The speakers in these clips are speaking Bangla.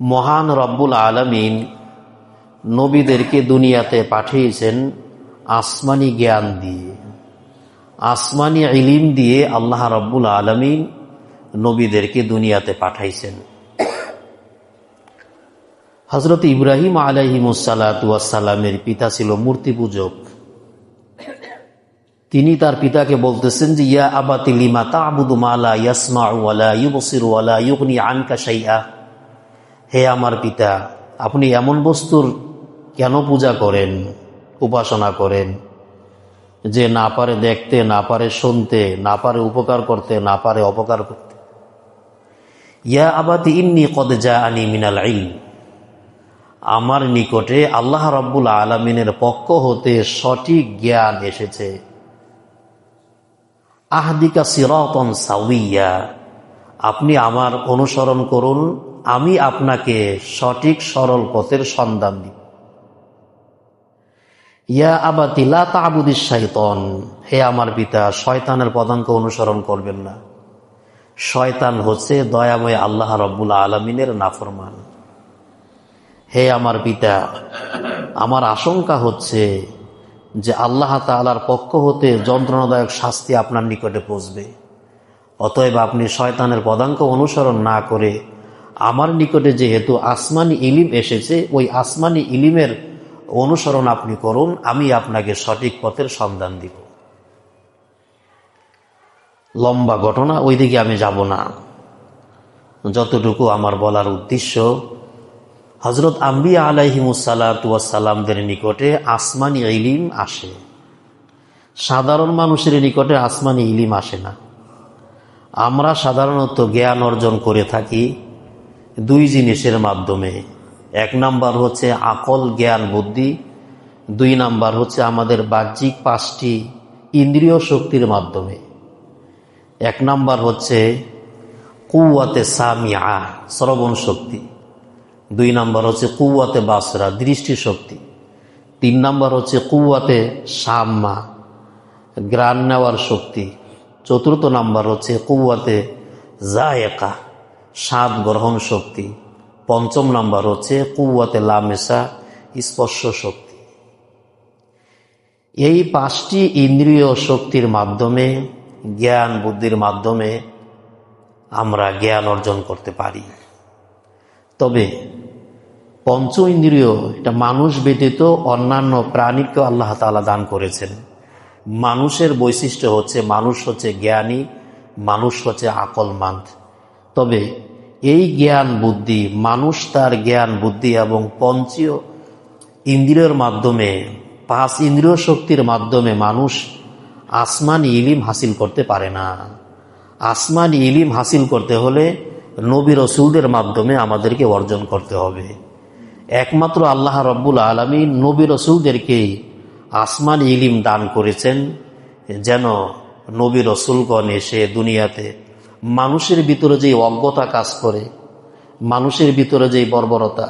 মহান রব্বুল আলামিন নবীদেরকে দুনিয়াতে পাঠিয়েছেন আসমানি জ্ঞান দিয়ে, আসমানি ইলিম দিয়ে আল্লাহ রব্বুল আলামিন নবীদেরকে দুনিয়াতে পাঠাইছেন। হযরত ইব্রাহিম আলাইহিমুসসালাতু ওয়াসসালামের পিতা ছিল মূর্তি পূজক। তিনি তার পিতাকে বলতেছেন যে, ইয়া আবাতি লিমা তা'বুদু মা লা ইয়াসমাউ ওয়া লা ইউবসিরু ওয়া লা ইউগনি আনকা শাইআ। হে আমার পিতা, আপনি এমন বস্তুর কেন পূজা করেন, উপাসনা করেন, যে না পারে দেখতে, না পারে শুনতে, না পারে উপকার করতে, না পারে অপকার করতে। ইয়া আবাতি ইন্নী কদ জাআনি মিনাল ইলম, আমার নিকটে আল্লাহ রাব্বুল আলামিনের পক্ষ হতে সঠিক জ্ঞান এসেছে। আহদিকা সিরাতান সাওয়িয়া, আপনি আমার অনুসরণ করুন, আমি আপনাকে সঠিক সরল পথের সন্ধান দিব। ইয়া আবাতি লা তা'বুদিশ শাইতান, হে আমার পিতা, শয়তানের পদাঙ্ক অনুসরণ করবেন না। শয়তান হচ্ছে দয়াময় আল্লাহ রাব্বুল আলামিনের নাফরমান। হে আমার পিতা, আমার আশঙ্কা হচ্ছে যে আল্লাহ তাআলার পক্ষ হতে যন্ত্রণাদায়ক শাস্তি আপনার নিকটে পৌঁছবে। অতএব আপনি শয়তানের পদাঙ্ক অনুসরণ না করে আমার নিকটে যেহেতু আসমানি ইলিম এসেছে, ওই আসমানি ইলিমের অনুসরণ আপনি করুন, আমি আপনাকে সঠিক পথের সন্ধান দিব। লম্বা ঘটনা, ওইদিকে আমি যাব না। যতটুকু আমার বলার উদ্দেশ্য, হযরত আম্বিয়া আলাইহিমুসসালাতু ওয়াসসালামদের নিকটে আসমানি ইলিম আসে, সাধারণ মানুষের নিকটে আসমানি ইলিম আসে না। আমরা সাধারণত জ্ঞান অর্জন করে থাকি দুই জিনিসের মাধ্যমে। এক নাম্বার হচ্ছে আকল, জ্ঞান, বুদ্ধি। দুই নাম্বার হচ্ছে আমাদের বাহ্যিক পাঁচটি ইন্দ্রিয় শক্তির মাধ্যমে। এক নাম্বার হচ্ছে কুওয়াতে সামিআ, শ্রবণ শক্তি। দুই নাম্বার হচ্ছে কুওয়াতে বাসরা, দৃষ্টি শক্তি। তিন নাম্বার হচ্ছে কুওয়াতে শাম্মা, ঘ্রাণ নেওয়ার শক্তি। চতুর্থ নাম্বার হচ্ছে কুওয়াতে যায়েকা, স্বাদ গ্রহণ শক্তি। পঞ্চম নাম্বার হচ্ছে কুওয়াতে লামেসা, স্পর্শ শক্তি। এই পাঁচটি ইন্দ্রিয় শক্তির মাধ্যমে, জ্ঞান বুদ্ধির মাধ্যমে আমরা জ্ঞান অর্জন করতে পারি। তবে পঞ্চ ইন্দ্রিয়, এটা মানুষ ব্যতীত অন্যান্য প্রাণীকে আল্লাহ তাআলা দান করেছেন। মানুষের বৈশিষ্ট্য হচ্ছে মানুষ হচ্ছে জ্ঞানী, মানুষ হচ্ছে আকলমান্দ। তবে এই জ্ঞান বুদ্ধি, মানুষ তার জ্ঞান বুদ্ধি এবং পঞ্চ ইন্দ্রিয়ের মাধ্যমে, পাঁচ ইন্দ্রিয় শক্তির মাধ্যমে মানুষ আসমানি ইলিম হাসিল করতে পারে না। আসমানি ইলিম হাসিল করতে হলে নবী রসুলদের মাধ্যমে আমাদেরকে অর্জন করতে হবে। একমাত্র আল্লাহ রাব্বুল আলামিন নবী রসুলদেরকেই আসমানি ইলিম দান করেছেন, যেন নবী রসুলগণ এসে দুনিয়াতে মানুষের ভিতরে যে অজ্ঞতা কাজ করে, মানুষের ভিতরে যে বর্বরতা,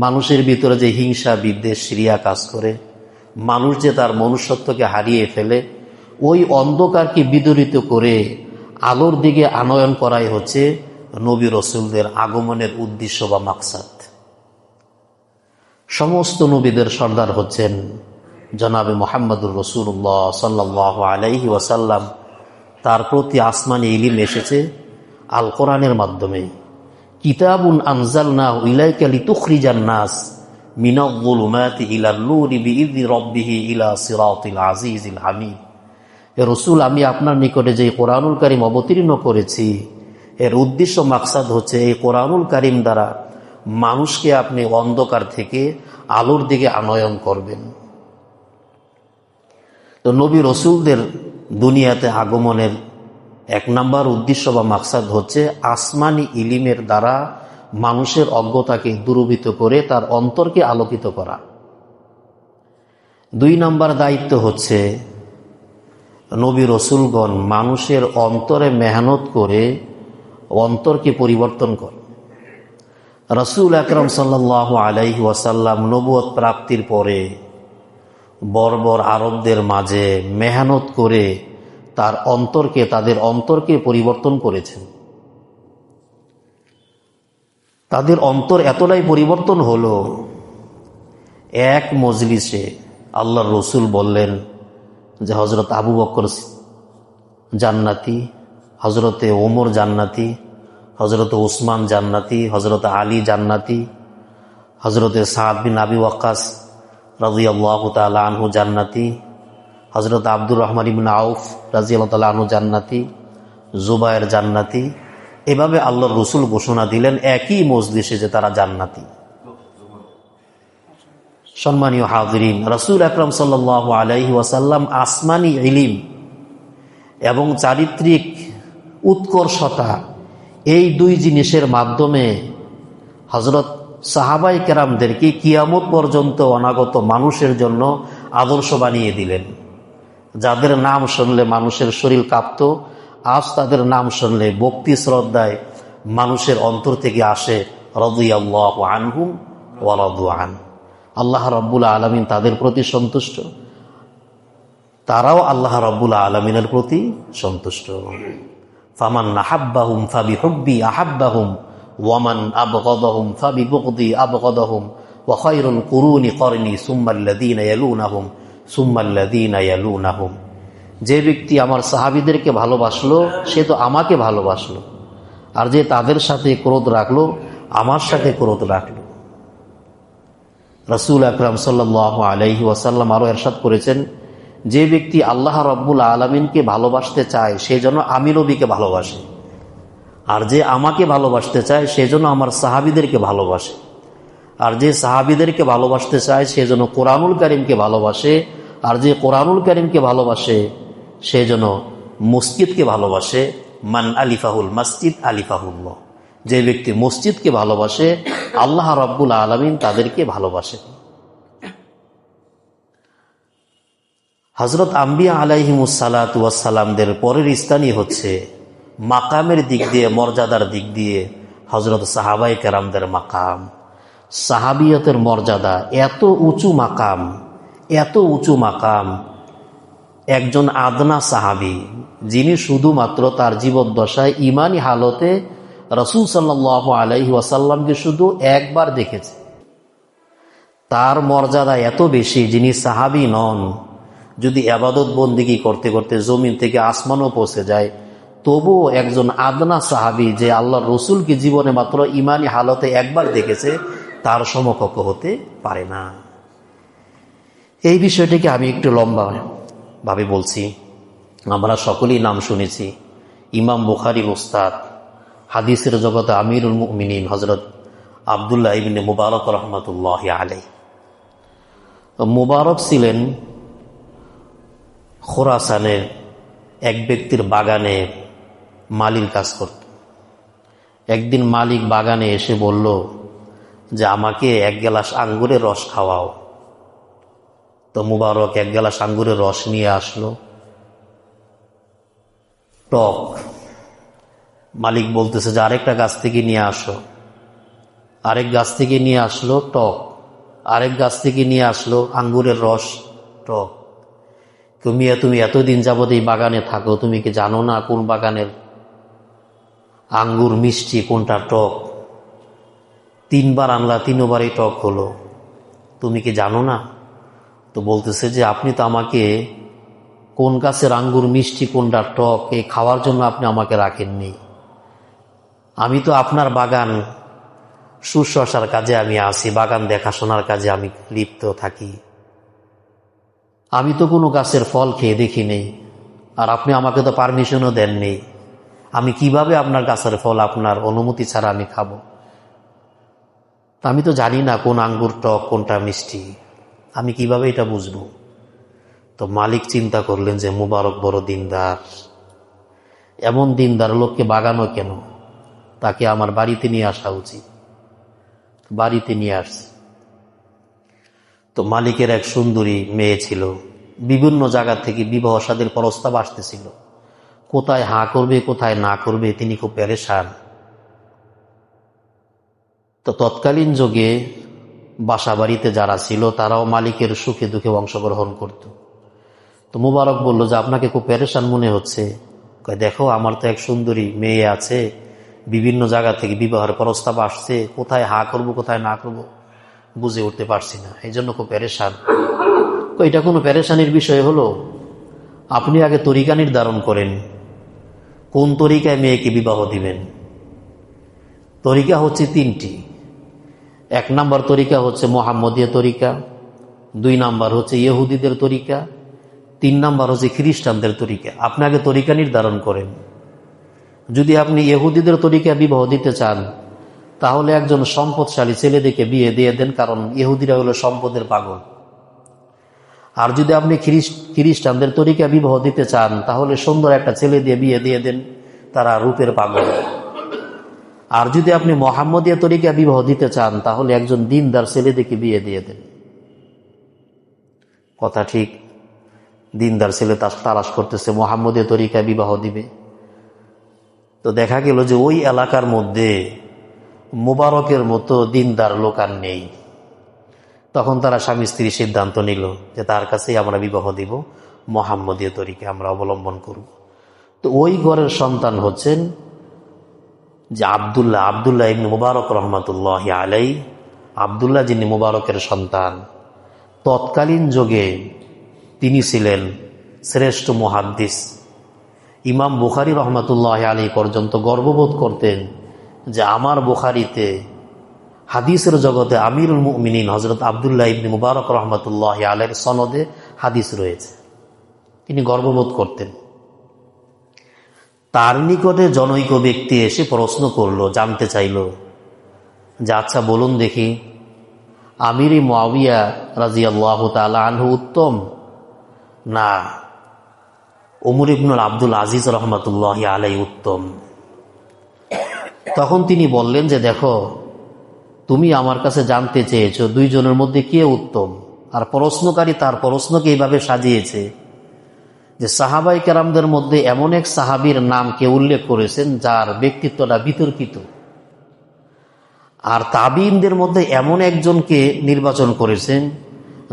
মানুষের ভিতরে যে হিংসা বিদ্বেষ সিরিয়া কাজ করে, মানুষ যে তার মনুষ্যত্বকে হারিয়ে ফেলে, ওই অন্ধকারকে বিদূরিত করে আলোর দিকে আনয়ন করাই হচ্ছে নবী রসুলদের আগমনের উদ্দেশ্য বা মাকসাদ। সমস্ত নবীদের সর্দার হচ্ছেন জনাবে মুহাম্মদুর রাসূলুল্লাহ সাল্লাল্লাহু আলাইহি ওয়াসাল্লাম। তার প্রতি আসমানি ইলিম এসেছে আল কোরআনের মাধ্যমে। কিতাবুন আনজালনাহু ইলাইকা লিতুখরিজান নাস মিনাল যুলুমাতি ইলান নূরি বিইذনি রাব্বিহি ইলা সিরাতিল আজিজিল হামিদ। হে রাসূল, আমি আপনার নিকটে যে কোরআনুল কারীম অবতীর্ণ করেছি, এর উদ্দেশ্য মাকসাদ হচ্ছে এই কোরআনুল কারীম দ্বারা মানুষকে আপনি অন্ধকার থেকে আলোর দিকে আনয়ন করবেন। তো নবী রসুলদের দুনিয়াতে আগমনের এক নাম্বার উদ্দেশ্য বা মাকসাদ হচ্ছে আসমানি ইলিমের দ্বারা মানুষের অজ্ঞতাকে দূরীভূত করে তার অন্তরকে আলোকিত করা। দুই নাম্বার দায়িত্ব হচ্ছে নবী রসুলগণ মানুষের অন্তরে মেহনত করে অন্তরকে পরিবর্তন করে। রাসূল আকরাম সাল্লাল্লাহু আলাইহি ওয়াসাল্লাম নবুয়ত প্রাপ্তির পরে বর্বর আরবদের মাঝে মেহনত করে তাদের অন্তরকে পরিবর্তন করেছেন। তাদের অন্তর এতটাই পরিবর্তন হলো, এক মজলিসে আল্লাহর রসুল বললেন যে হজরত আবু বকর জান্নাতি, হজরতে ওমর জান্নাতি, হজরত উসমান জান্নাতি, হজরত আলী জান্নাতি, হজরতে সাদ বিন আবি ওয়াক্কাস রাদিয়াল্লাহু তাআলা আনহু জান্নাতি, হজরত আব্দুর রহমান ইবনে আউফ রাদিয়াল্লাহু তাআলা আনহু জান্নাতি, জুবায়ের জান্নাতি। এভাবে আল্লাহর রসুল ঘোষণা দিলেন একই মজলিসে যে তারা জান্নাতি। সম্মানীয় হাজিরিন, রাসূল আকরাম সাল্লাল্লাহু আলাইহি ওয়াসাল্লাম আসমানি ইলম এবং চারিত্রিক উৎকর্ষতা, এই দুই জিনিসের মাধ্যমে হযরত সাহাবায়ে কেরামদেরকে কিয়ামত পর্যন্ত অনাগত মানুষের জন্য আদর্শ বানিয়ে দিলেন। যাদের নাম শুনলে মানুষের শরীর কাঁপত, আজ তাদের নাম শুনলে ভক্তি শ্রদ্ধায় মানুষের অন্তর থেকে আসে রাদিয়াল্লাহু আনহুম ওয়া রাদু আন। আল্লাহ রাব্বুল আলামিন তাদের প্রতি সন্তুষ্ট, তারাও আল্লাহ রাব্বুল আলামিনের প্রতি সন্তুষ্ট। ফামান আহাব্বাহুম ফাবিহুব্বি আহাব্বাহুম ওয়ামান আবগাদাহুম ফাবিবুগদি আবগাদাহুম ওয়া খায়রুল কুরুনি করনি সুম্মাল্লাযীনা ইয়ালুনাহুম সুম্মাল্লাযীনা ইয়ালুনাহুম। যে ব্যক্তি আমার সাহাবীদেরকে ভালোবাসলো সে তো আমাকে ভালোবাসলো, আর যে তাদের সাথে ক্রোধ রাখলো আমার সাথে ক্রোধ রাখলো। রাসূল আকরাম সাল্লাল্লাহু আলাইহি ওয়াসাল্লাম আরো ইরশাদ করেছেন, যে ব্যক্তি আল্লাহ রাব্বুল আলামিনকে ভালোবাসতে চায় সে যেন আমি নবীকে ভালোবাসে, আর যে আমাকে ভালোবাসতে চায় সে যেন আমার সাহাবীদেরকে ভালোবাসে, আর যে সাহাবীদেরকে ভালোবাসতে চায় সে যেন কোরআনুল কারীমকে ভালোবাসে, আর যে কোরআনুল কারীমকে ভালোবাসে সে যেন মসজিদকে ভালোবাসে। মান আলিফাহুল মসজিদ আলিফাহুল্লাহ। যে ব্যক্তি মসজিদকে ভালোবাসে আল্লাহ রাব্বুল আলামিন তাদেরকে ভালোবাসে। হযরত আম্বিয়া আলাইহিমুস সালাতু ওয়াস সালামদের পরের স্থানই হচ্ছে মাকামের দিক দিয়ে, মর্যাদার দিক দিয়ে হযরত সাহাবায়ে কেরামদের মাকাম। সাহাবিয়তের মর্যাদা এত উঁচু মাকাম, এত উঁচু মাকাম। একজন আদনা সাহাবী যিনি শুধুমাত্র তার জীবদ্দশায় ঈমানি হালতে রাসূল সাল্লাল্লাহু আলাইহি ওয়াসাল্লামকে শুধু একবার দেখেছে, তার মর্যাদা এত বেশি। যিনি সাহাবী নন, যদি ইবাদত বন্দেগী করতে করতে জমিন থেকে আসমানও পৌঁছে যায়, তবুও একজন আদনা সাহাবী যে আল্লাহর রসুলকে জীবনে মাত্র ঈমানি হালতে একবার দেখেছে, তার সমকক্ষ হতে পারে না। এই বিষয়টিকে আমি একটু লম্বা ভাবে বলছি। আমরা সকলেই নাম শুনেছি ইমাম বুখারীর উস্তাদ, হাদিসের জগতে আমিরুল মুমিনিন হযরত আব্দুল্লাহ ইবনে মুবারক রাহমাতুল্লাহি আলাইহি। মুবারক ছিলেন খোরাসানের এক ব্যক্তির বাগানে মালির কাজ করত। একদিন মালিক বাগানে এসে বলল যে আমাকে এক গ্লাস আঙ্গুরের রস খাওয়াও। তো মুবারক এক গ্লাস আঙ্গুরের রস নিয়ে আসলো, টক। মালিক বলতেছে যে আরেকটা গাছ থেকে নিয়ে আসো। আরেক গাছ থেকে নিয়ে আসলো, টক। আরেক গাছ থেকে নিয়ে আসলো আঙ্গুরের রস, টক। মিয়া তুমি এতদিন যাবত এই বাগানে থাকো, তুমি কি জানো না কোন বাগানের আঙ্গুর মিষ্টি, কোনটা টক? 3 বার আনলা, 3বারই টক হলো, তুমি কি জানো না? তো বলতেছে যে আপনি তো আমাকে কোন গাছের আঙ্গুর মিষ্টি কোনটা টক এই খাওয়ার জন্য আপনি আমাকে রাখেননি। আমি তো আপনার বাগান শুশ্রূষার কাজে আমি আসি, বাগান দেখাশোনার কাজে আমি লিপ্ত থাকি। আমি তো কোনো গাছের ফল খেয়ে দেখি নেই, আর আপনি আমাকে তো পারমিশনও দেননি। আমি কিভাবে আপনার গাছের ফল আপনার অনুমতি ছাড়া আমি খাবো? আমি তো জানি না কোন আঙ্গুর টক কোনটা মিষ্টি, আমি কিভাবে এটা বুঝবো? তো মালিক চিন্তা করলেন যে মুবারক বড় দিনদার, এমন দিনদার লোককে বাগানো কেন, তাকে আমার বাড়িতে নিয়ে আসা উচিত। বাড়িতে নিয়ে আসছে। তো মালিকের এক সুন্দরী মেয়ে ছিল, বিভিন্ন জায়গা থেকে বিবাহ শাদীর প্রস্তাব আসতেছিল, কোথায় হ্যাঁ করবে কোথায় না করবে তিনি খুব পেরেশান। তো তৎকালীন যুগে বাসা বাড়িতে যারা ছিল তারাও মালিকের সুখে দুঃখে অংশগ্রহণ করত। তো মুবারক বলল যে আপনাকে খুব পেরেশান মনে হচ্ছে। দেখো আমার তো এক সুন্দরী মেয়ে আছে, বিভিন্ন জায়গা থেকে বিবাহের প্রস্তাব আসছে, কোথায় হা করব কোথায় না করব বুঝে উঠতে পারছি না, এই জন্য খুব পেরেশান। এটা কোনো পেরেশানির বিষয় হলো? আপনি আগে তরিকা নির্ধারণ করেন, কোন তরিকায় মেয়েকে বিবাহ দিবেন। তরিকা হচ্ছে তিনটি। 1 নাম্বার তরিকা হচ্ছে মোহাম্মদীয় তরিকা, 2 নাম্বার হচ্ছে ইহুদিদের তরিকা, 3 নাম্বার হচ্ছে খ্রিস্টানদের তরিকা। আপনি আগে তরিকা নির্ধারণ করেন। যদি আপনি ইহুদিদের তরিকা বিবাহ দিতে চান, তাহলে একজন সম্পদশালী ছেলে দেখে বিয়ে দিয়ে দেন, কারণ ইহুদিরা হলো সম্পদের পাগল। আর যদি আপনি খ্রিস্টানদের তরিকা বিবাহ দিতে চান, তাহলে সুন্দর একটা ছেলে দিয়ে বিয়ে দিয়ে দেন, তারা রূপের পাগল। আর যদি আপনি মোহাম্মদীয় তরিকা বিবাহ দিতে চান, তাহলে একজন দিনদার ছেলে দেখে বিয়ে দিয়ে দেন। কথা ঠিক? দিনদার ছেলে তালাশ করতেছে, মোহাম্মদীয় তরিকা বিবাহ দিবে। তো দেখা গেল যে ওই এলাকার মধ্যে মুবারকের মতো দিনদার লোক আর নেই। তখন তারা স্বামী স্ত্রী সিদ্ধান্ত নিল যে তার কাছেই আমরা বিবাহ দিব, মোহাম্মদীয় তরিকা আমরা অবলম্বন করব। তো ওই ঘরের সন্তান হচ্ছেন যে আব্দুল্লাহ ইবনে মুবারক রহমাতুল্লাহি আলাই। আব্দুল্লাহ যিনি মুবারকের সন্তান, তৎকালীন যুগে তিনি ছিলেন শ্রেষ্ঠ মুহাদ্দিস। ইমাম বুখারী রহমাতুল্লাহি আলাই পর্যন্ত গর্ববোধ করতেন যে আমার বুখারীতে হাদিসের জগতে আমিরুল মুমিনিন হযরত আব্দুল্লাহ ইবনে মুবারক রহমাতুল্লাহি আলাইহির সনদে হাদিস রয়েছে। তিনি গর্ববোধ করতেন। তার নিকটে জনৈক ব্যক্তি এসে প্রশ্ন করলো, জানতে চাইল যে আচ্ছা বলুন দেখি, আমির মুআবিয়া রাদিয়াল্লাহু তাআলা আনহু উত্তম না ওমর ইবনুল আব্দুল আজিজ রহমাতুল্লাহি আলাইহি উত্তম? তখন তিনি বললেন যে দেখো, তুমি আমার কাছে জানতে চেয়েছো দুইজনের মধ্যে কে উত্তম। আর প্রশ্নকারী তার প্রশ্নকে এইভাবে সাজিয়েছে যে সাহাবাই কেরামদের মধ্যে এমন এক সাহাবীর নামকে উল্লেখ করেছেন যার ব্যক্তিত্বটা বিতর্কিত, আর তাবিঈনদের মধ্যে এমন একজনকে নির্বাচন করেছেন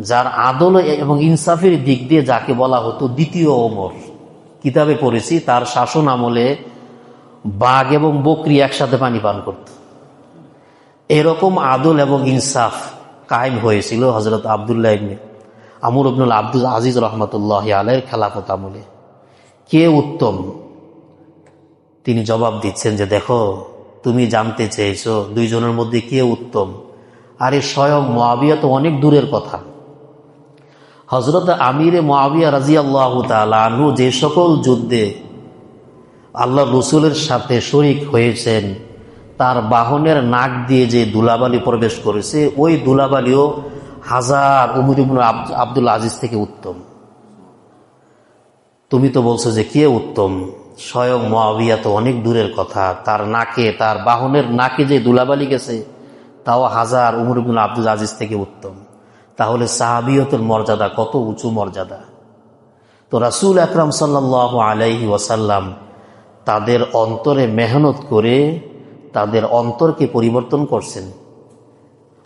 যার আদল এবং ইনসাফের দিক দিয়ে যাকে বলা হতো দ্বিতীয় ওমর। কিতাবে পড়েছি তার শাসন আমলে বাঘ এবং বকরি একসাথে পানি পান করত। এরকম আদল এবং ইনসাফ কায়েম হয়েছিল হযরত আব্দুল্লাহ ইবনে আমর ইবনুল আব্দুল আজিজ রহমাতুল্লাহি আলাইহির খেলাফত আমলে। কে উত্তম? তিনি জবাব দিচ্ছেন যে দেখো, তুমি জানতে চেয়েছো দুইজনের মধ্যে কে উত্তম, আরে স্বয়ং মুআবিয়া তো অনেক দূরের কথা। হযরত আমিরে মুআবিয়া রাদিয়াল্লাহু তাআলা আনহু যে সকল যুদ্ধে আল্লাহ রসুলের সাথে শরীক হয়েছেন, তার বাহনের নাক দিয়ে যে ধুলাবালি প্রবেশ করেছে, ওই ধুলাবালিও হাজার উমর ইবনে আব্দুল আজিজ থেকে উত্তম। তুমি তো বলছো যে কে উত্তম, স্বয়ং মুআবিয়া তো অনেক দূরের কথা, তার নাকে, তার বাহনের নাকে যে ধুলাবালি গেছে তাও হাজার উমর ইবনে আব্দুল আজিজ থেকে উত্তম। তাহলে সাহাবিয়তের মর্যাদা কত উঁচু মর্যাদা। তো রাসূল আকরাম সাল্লাল্লাহু আলাইহি ওয়াসাল্লাম তাদের অন্তরে মেহনত করে তাদের অন্তরকে পরিবর্তন করছেন।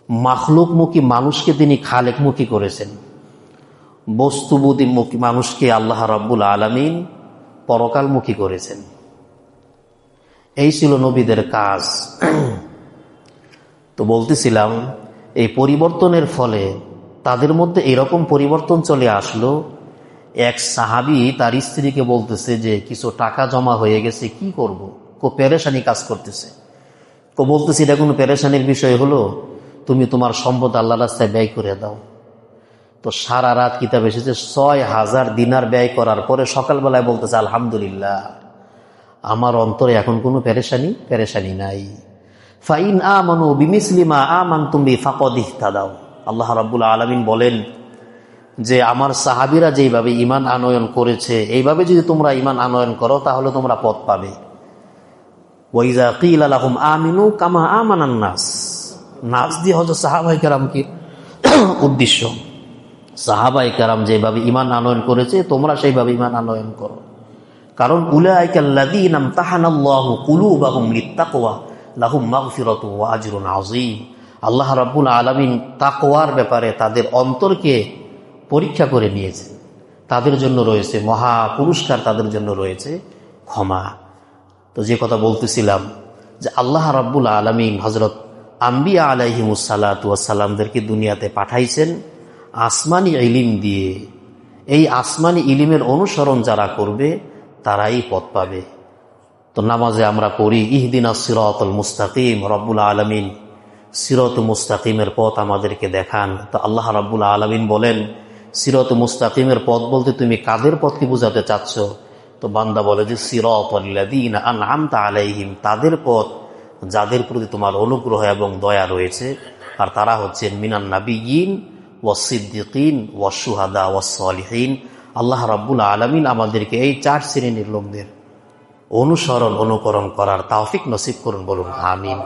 মাখলুকমুখী মানুষকে তিনি খালেকমুখী করেছেন। বস্তুবুদ্ধিমুখী মানুষকে আল্লাহ রাব্বুল আলামিন পরকালমুখী করেছেন। এই ছিল নবীদের কাজ। তো বলতেছিলাম, এই পরিবর্তনের ফলে তাদের মধ্যে এরকম পরিবর্তন চলে আসলো, এক সাহাবী তার স্ত্রীকে বলতেছে যে কিছু টাকা জমা হয়ে গেছে, কি করব? পেরেশানি কাজ করতেছে। বলতেছি এটা কোনো পেরেশানির বিষয় হলো? তুমি তোমার সম্পদ আল্লাহর রাস্তায় ব্যয় করে দাও। তো সারা রাত কিতাব এসেছে ৬,০০০ দিনার ব্যয় করার পরে সকালবেলায় বলতেছে আলহামদুলিল্লাহ, আমার অন্তরে এখন কোনো পেরেশানি নাই। ফাইন আমানু বিমিসলি মা আমানতুম বিহি ফাকাদ ইহতাদাও। আল্লাহ রাব্বুল আলামিন বলেন যে আমার সাহাবীরা যেইভাবে ঈমান আনয়ন করেছে, এইভাবে যদি তোমরা ঈমান আনয়ন করো তাহলে তোমরা পথ পাবে। ওয়াইজা কিলা লাহুম আমিনু কামা আমানান নাস, নাস দিয়ে হযরত সাহাবায়ে কেরামকে উদ্দেশ্য। সাহাবায়ে কেরাম যেভাবে ঈমান আনয়ন করেছে তোমরা সেইভাবে ঈমান আনয়ন করো। কারণ উলাইকাল্লাযীনা ইমতাহানাল্লাহু কুলুবাহুম লিত্তাকওয়া লাহুম মাগফিরাতুন ওয়া আজরুন আযীম। আল্লাহ রাব্বুল আলামিন তাকওয়ার ব্যাপারে তাদের অন্তরকে পরীক্ষা করে নিয়েছে। তাদের জন্য রয়েছে মহা পুরস্কার, তাদের জন্য রয়েছে ক্ষমা। তো যে কথা বলতেছিলাম যে আল্লাহ রাব্বুল আলামিন হযরত আম্বিয়া আলাইহিমুসসালাতু ওয়াসসালামদেরকে দুনিয়াতে পাঠাইছেন আসমানি ইলম দিয়ে। এই আসমানি ইলমের অনুসরণ যারা করবে তারাই পথ পাবে। তো নামাজে আমরা পড়ি ইহদিনাস সিরাতাল মুস্তাকিম, রব্বুল আলামিন সিরাত মুস্তাকিমের পথ আমাদেরকে দেখান। তো আল্লাহ রাব্বুল আলামিন বলেন, সিরাত মুস্তাকিমের পথ বলতে তুমি কাদের পথকে বোঝাতে চাচ্ছ? তো বান্দা বলে যে সিরাতাল্লাযীনা আনআমতা আলাইহিম, তাদের পথ যাদের প্রতি তোমার অনুগ্রহ এবং দয়া রয়েছে। আর তারা হচ্ছেন মিনান নাবিয়্যিন ওয়াস সিদ্দিকিন ওয়াস শুহাদা ওয়াস সালিহিন। আল্লাহ রাব্বুল আলামিন আমাদেরকে এই 4 শ্রেণীর লোকদের অনুকরণ করার তৌফিক নসিব করুন, বলুন আমিন।